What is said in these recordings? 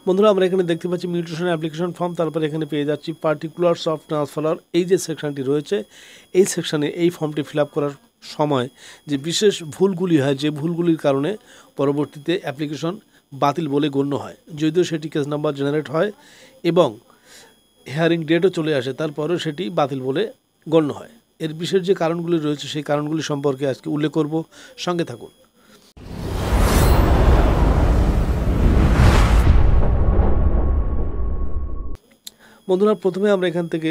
বন্ধুরা আমরা এখানে দেখতে পাচ্ছি মিউটেশন অ্যাপ্লিকেশন ফর্ম, তারপরে এখানে পেয়ে যাচ্ছি পার্টিকুলার্স অফ ট্রান্সফার। এই যে সেকশনটি রয়েছে এই সেকশনে এই ফর্মটি ফিল আপ করার সময় যে বিশেষ ভুলগুলি হয়, যে ভুলগুলির কারণে পরবর্তীতে অ্যাপ্লিকেশন বাতিল বলে গণ্য হয়, যদিও সেটি কেস নাম্বার জেনারেট হয় এবং হিয়ারিং ডেটও চলে আসে, তারপরেও সেটি বাতিল বলে গণ্য হয়। এর বিশেষ যে কারণগুলি রয়েছে সেই কারণগুলি সম্পর্কে আজকে উল্লেখ করব, সঙ্গে থাকুন। বন্ধুরা প্রথমে আমরা এখান থেকে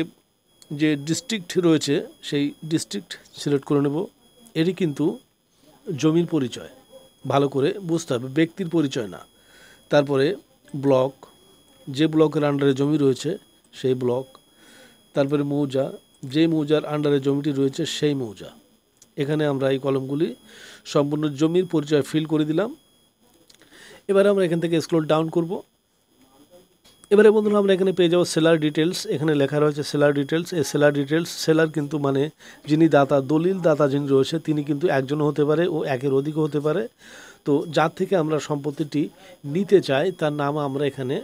যে ডিস্ট্রিক্ট রয়েছে সেই ডিস্ট্রিক্ট সিলেক্ট করে নেব। এটি কিন্তু জমির পরিচয়, ভালো করে বুঝতে হবে, ব্যক্তির পরিচয় না। তারপরে ব্লক, যে ব্লকের আন্ডারে জমি রয়েছে সেই ব্লক। তারপরে মৌজা, যে মৌজার আন্ডারে জমিটি রয়েছে সেই মৌজা। এখানে আমরা এই কলমগুলি সম্পূর্ণ জমির পরিচয় ফিল করে দিলাম। এবারে আমরা এখান থেকে স্ক্রল ডাউন করব। এবারে বন্ধুরা আমরা এখানে পেয়ে যাবো সেলার ডিটেলস। এখানে লেখা রয়েছে সেলার ডিটেলস। এই সেলার ডিটেলস, সেলার কিন্তু মানে যিনি দাতা, দলিল দাতা যিনি রয়েছে তিনি কিন্তু একজনও হতে পারে ও একের অধিকও হতে পারে। তো যার থেকে আমরা সম্পত্তিটি নিতে চাই তার নাম আমরা এখানে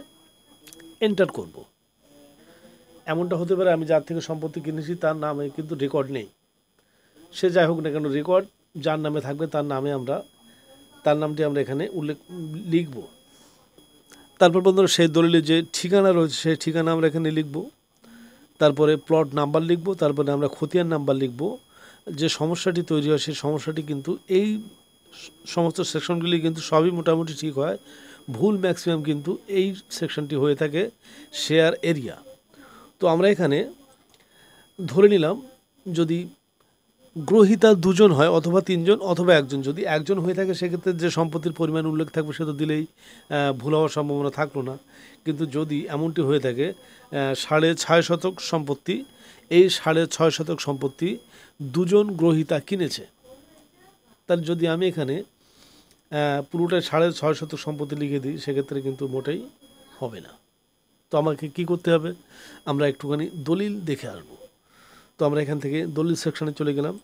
এন্টার করব। এমনটা হতে পারে আমি যার থেকে সম্পত্তি কিনেছি তার নামে কিন্তু রেকর্ড নেই, সে যাই হোক না কেন রেকর্ড যার নামে থাকবে তার নামটি আমরা এখানে লিখব। তারপর বন্ধুরা সেই দলিলের যে ঠিকানা রয়েছে সেই ঠিকানা আমরা এখানে লিখব। তারপরে প্লট নাম্বার লিখব। তারপরে আমরা খতিয়ান নাম্বার লিখব। যে সমস্যাটি তৈরি হয় সেই সমস্যাটি কিন্তু এই সমস্ত সেকশনগুলি কিন্তু সবই মোটামুটি ঠিক হয়, ভুল ম্যাক্সিমাম কিন্তু এই সেকশনটি হয়ে থাকে শেয়ার এরিয়া। তো আমরা এখানে ধরে নিলাম যদি গ্রহীতা দুজন হয় অথবা তিনজন অথবা একজন, যদি একজন হয়ে থাকে সেক্ষেত্রে যে সম্পত্তির পরিমাণ উল্লেখ থাকবে সে তো দিলেই ভুল হওয়ার সম্ভাবনা থাকলো না। কিন্তু যদি এমনটি হয়ে থাকে 6.5 শতক সম্পত্তি, এই 6.5 শতক সম্পত্তি দুজন গ্রহীতা কিনেছে, তাহলে যদি আমি এখানে পুরোটাই 6.5 শতক সম্পত্তি লিখে দিই সেক্ষেত্রে কিন্তু মোটেই হবে না। তো আমাকে কি করতে হবে, আমরা একটুখানি দলিল দেখে আসবো। তো আমরা এখান থেকে দলিল সেকশনে চলে গেলাম।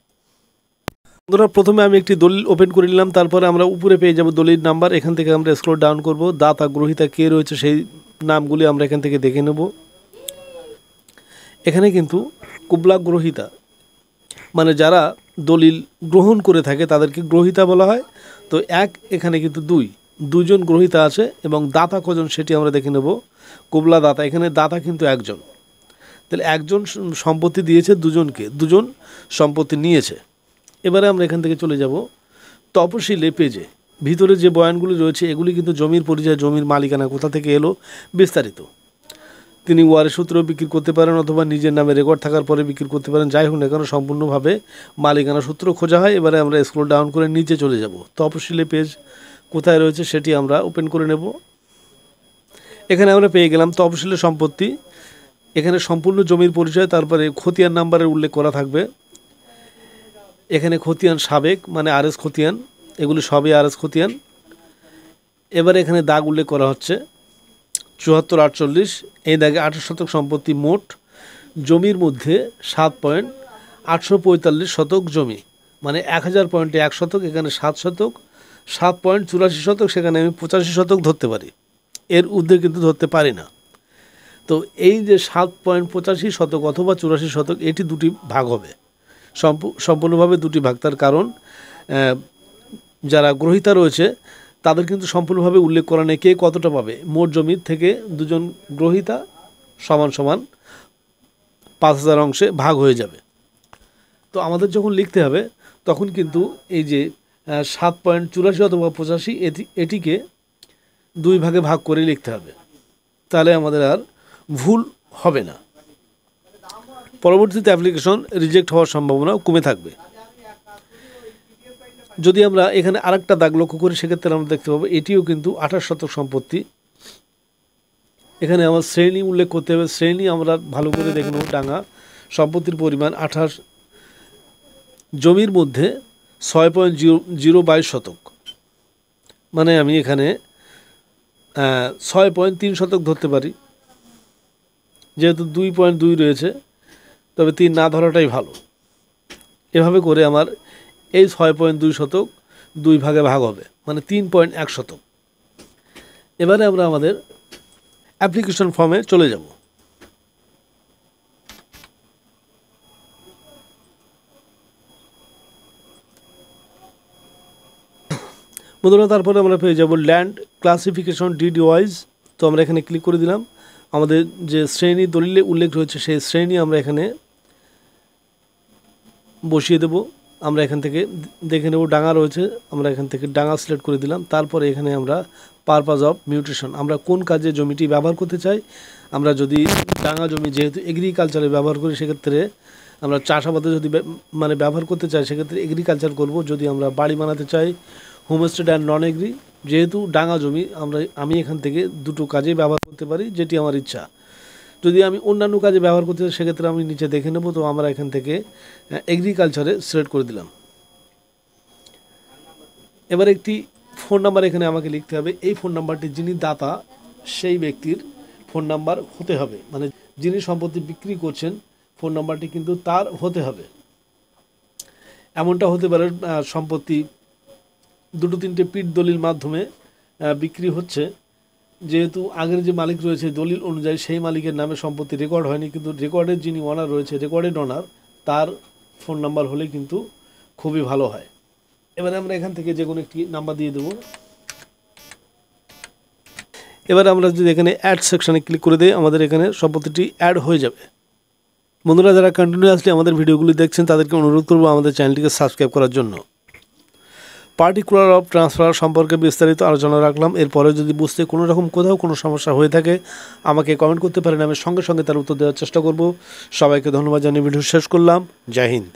বন্ধুরা প্রথমে আমি একটি দলিল ওপেন করে নিলাম। তারপরে আমরা উপরে পেয়ে যাব দলিল নাম্বার। এখান থেকে আমরা স্ক্রল ডাউন করব, দাতা গ্রহীতা কে রয়েছে সেই নামগুলি আমরা এখান থেকে দেখে নেব। এখানে কিন্তু কুবলা গ্রহীতা মানে যারা দলিল গ্রহণ করে থাকে তাদেরকে গ্রহীতা বলা হয়। তো এখানে কিন্তু দুজন গ্রহীতা আছে এবং দাতা কজন সেটি আমরা দেখে নেব। কুবলা দাতা, এখানে দাতা কিন্তু একজন, তাহলে একজন সম্পত্তি দিয়েছে দুজনকে, দুজন সম্পত্তি নিয়েছে। এবারে আমরা এখান থেকে চলে যাব তপশিলে পেজে। ভিতরে যে বয়ানগুলি রয়েছে এগুলি কিন্তু জমির পরিচয়, জমির মালিকানা কোথা থেকে এলো বিস্তারিত। তিনি ওয়ারের সূত্রেও বিক্রি করতে পারেন অথবা নিজের নামে রেকর্ড থাকার পরে বিক্রি করতে পারেন, যাই হোক না কেন সম্পূর্ণভাবে মালিকানা সূত্র খোঁজা হয়। এবারে আমরা স্ক্রল ডাউন করে নিচে চলে যাব, তপশিলে পেজ কোথায় রয়েছে সেটি আমরা ওপেন করে নেব। এখানে আমরা পেয়ে গেলাম তপশিলের সম্পত্তি। এখানে সম্পূর্ণ জমির পরিচয়, তারপরে খতিয়ান নাম্বারের উল্লেখ করা থাকবে। এখানে খতিয়ান সাবেক মানে আরএস খতিয়ান, এগুলি সবই আরএস খতিয়ান। এবারে এখানে দাগ উল্লেখ করা হচ্ছে 7448, এই দাগে 28 শতক সম্পত্তি মোট। জমির মধ্যে 7.845 শতক জমি, মানে 1000 পয়েন্টে 1 শতক, এখানে 7 শতক, 7.84 শতক, সেখানে আমি 85 শতক ধরতে পারি, এর ঊর্ধ্বে কিন্তু ধরতে পারি না। তো এই যে 7.85 শতক অথবা 84 শতক এটি দুটি ভাগ হবে, সম্পূর্ণভাবে দুটি ভাগ। তার কারণ যারা গ্রহীতা রয়েছে তাদের কিন্তু সম্পূর্ণভাবে উল্লেখ করা নেই কে কতটা পাবে। মোট জমির থেকে দুজন গ্রহীতা সমান সমান 5000 অংশে ভাগ হয়ে যাবে। তো আমাদের যখন লিখতে হবে তখন কিন্তু এই যে 7.84 অথবা 85 এটিকে 2 ভাগে ভাগ করে লিখতে হবে, তাহলে আমাদের আর ভুল হবে না। পরবর্তীতে অ্যাপ্লিকেশন রিজেক্ট হওয়ার সম্ভাবনা কমে থাকবে। যদি আমরা এখানে আরেকটা দাগ লক্ষ্য করি সেক্ষেত্রে আমরা দেখতে পাবো এটিও কিন্তু 28 শতক সম্পত্তি। এখানে আমার শ্রেণী উল্লেখ করতে হবে, শ্রেণী আমরা ভালো করে দেখে নেব। ডাঙ্গা সম্পত্তির পরিমাণ 28, জমির মধ্যে 6.022 শতক, মানে আমি এখানে 6.3 শতক ধরতে পারি, যেহেতু 2.2 রয়েছে তবে 3 না ধরাটাই ভালো। এভাবে করে আমার এই 6.2 শতক 2 ভাগে ভাগ হবে, মানে 3.1 শতক। এবারে আমরা আমাদের অ্যাপ্লিকেশন ফর্মে চলে যাব। বন্ধুরা তারপরে আমরা পেয়ে যাব ল্যান্ড ক্লাসিফিকেশন ডিডি ওয়াইজ। তো আমরা এখানে ক্লিক করে দিলাম। আমাদের যে শ্রেণী দলিলে উল্লেখ রয়েছে সেই শ্রেণী আমরা এখানে বসিয়ে দেব। আমরা এখান থেকে দেখে নেব ডাঙা রয়েছে, আমরা এখান থেকে ডাঙা সিলেক্ট করে দিলাম। তারপরে এখানে আমরা পারপাস অফ মিউটেশন, আমরা কোন কাজে জমিটি ব্যবহার করতে চাই। আমরা যদি ডাঙা জমি যেহেতু এগ্রিকালচারে ব্যবহার করি, সেক্ষেত্রে আমরা চাষাবাদে যদি মানে ব্যবহার করতে চাই সেক্ষেত্রে এগ্রিকালচার করব। যদি আমরা বাড়ি বানাতে চাই হোমস্টেড অ্যান্ড নন এগ্রি, যেহেতু ডাঙা জমি আমি এখান থেকে দুটো কাজে ব্যবহার করতে পারি, যেটি আমার ইচ্ছা। যদি আমি অন্যান্য কাজে ব্যবহার করতে চাই সেক্ষেত্রে আমি নিচে দেখে নেব। তো আমরা এখান থেকে এগ্রিকালচারে সিলেক্ট করে দিলাম। এবার একটি ফোন নাম্বার এখানে আমাকে লিখতে হবে। এই ফোন নাম্বারটি যিনি দাতা সেই ব্যক্তির ফোন নাম্বার হতে হবে, মানে যিনি সম্পত্তি বিক্রি করছেন ফোন নাম্বারটি কিন্তু তার হতে হবে। এমনটা হতে পারে সম্পত্তি দুটো তিনটে পিঠ দলিল মাধ্যমে বিক্রি হচ্ছে, যেহেতু আগের যে মালিক রয়েছে দলিল অনুযায়ী সেই মালিকের নামে সম্পত্তি রেকর্ড হয়নি, কিন্তু রেকর্ডের যিনি ওনার রয়েছে রেকর্ডেড ওনার তার ফোন নাম্বার হলে কিন্তু খুবই ভালো হয়। এবারে আমরা এখান থেকে যে কোনো একটি নাম্বার দিয়ে দেবো। এবারে আমরা যদি এখানে অ্যাড সেকশানে ক্লিক করে দিই, আমাদের এখানে সম্পত্তিটি অ্যাড হয়ে যাবে। বন্ধুরা যারা কন্টিনিউয়াসলি আমাদের ভিডিওগুলি দেখছেন তাদেরকে অনুরোধ করবো আমাদের চ্যানেলটিকে সাবস্ক্রাইব করার জন্য। পার্টিকুলার অফ ট্রান্সফার সম্পর্কে বিস্তারিত আলোচনা রাখলাম। এরপরে যদি বুঝতে কোনো রকম কোথাও কোনো সমস্যা হয়ে থাকে আমাকে কমেন্ট করতে পারেন, আমি সঙ্গে সঙ্গে তার উত্তর দেওয়ার চেষ্টা করব। সবাইকে ধন্যবাদ জানিয়ে ভিডিও শেষ করলাম। জয় হিন্দ।